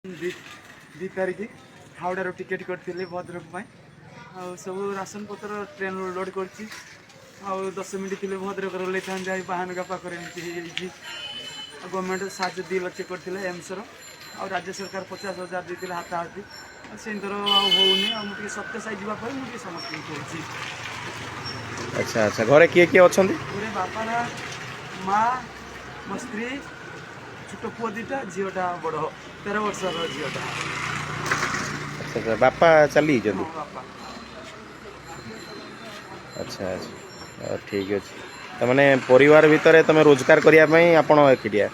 दी तारिख हावड़ार टिकेट करते भद्रक सब राशन पत्र ट्रेन लोड कर 10 मिनट थी भद्रक ओल्लैन जा बाहानगा पाखे गवर्नमेंट साहय 2 लाख करते एम्स राज्य सरकार 50,000 देते हाथाहाथी से थर होनी मुझे सत्य साई जावाई मुझे समस्त कही। अच्छा अच्छा घरे किए किए अच्छा घरे बापा माँ मो स्त्री छोट पुआ 2टा झीटा बड़ 13 वर्षर झीटा। अच्छा अच्छा बापा चली जल्दी बापा अच्छा अच्छा ठीक अच्छे तो मैंने परिवार भितर तुम रोजगार करने आपण एकिटिया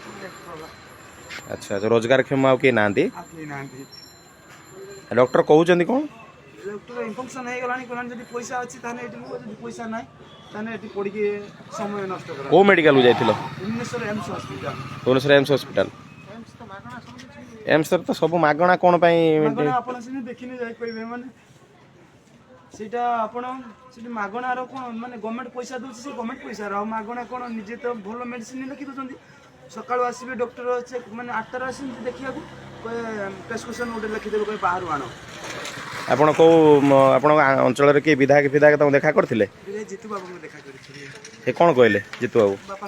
अच्छा अच्छा रोजगार क्षम आउ किए ना डॉक्टर कहते कौन डॉक्टर इन्फेक्शन हो गला कहलानी पैसा अच्छी पैसा ना पड़ी समय नष्ट कर को मेडिकल को जाइथिलो भुवनेश्वर एम्स हॉस्पिटल भुवनेश्वर एम्स हॉस्पिटल एम्स तो सब मागणा कौन आप देखने जाए कहे मैंने सीटा आपण मागणार कौन माने गवर्नमेंट पैसा दूसरी से गवर्नमेंट पैसा मागणा कौन निजे तो भल मेडिसिन लिखि दौरान सका आसवे डॉक्टर चेक मैंने 8टार आस देखा प्रेसक्रिप्शन गोटे लिखिदेवे कहे बाहर आण आपण को आपण अंचल किए विधायक विधायक तुम देखा करते जीतू बाबू देखा कर कौन कहले जीतू बाबू बापा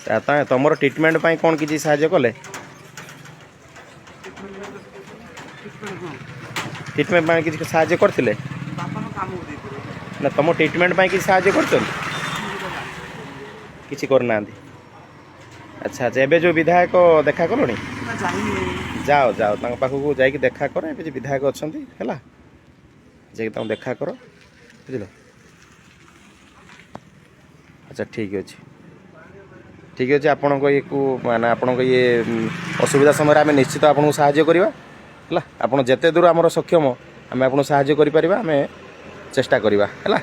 काम तुम ट्रिटमेंट कौन किसी साहाय्य कले ट्रिटमेंट किसी साहाय्य करते ना तुम ट्रिटमेंट किसी साहाय्य कर किसी करना अच्छा अच्छा एबे जो विधायक देखा कलोनी जाओ जाओ पाखक जाकि देखा कर ए विधायक अच्छा है जा देखा कर बुझल अच्छा ठीक अच्छे ठीक अच्छे आपण ये माने आपण ये असुविधा समय आम निश्चित आपको साहाय्य करवा है आपड़ जिते दूर आम सक्षम आम आपको साहाय्य करें चेष्टा करवा है।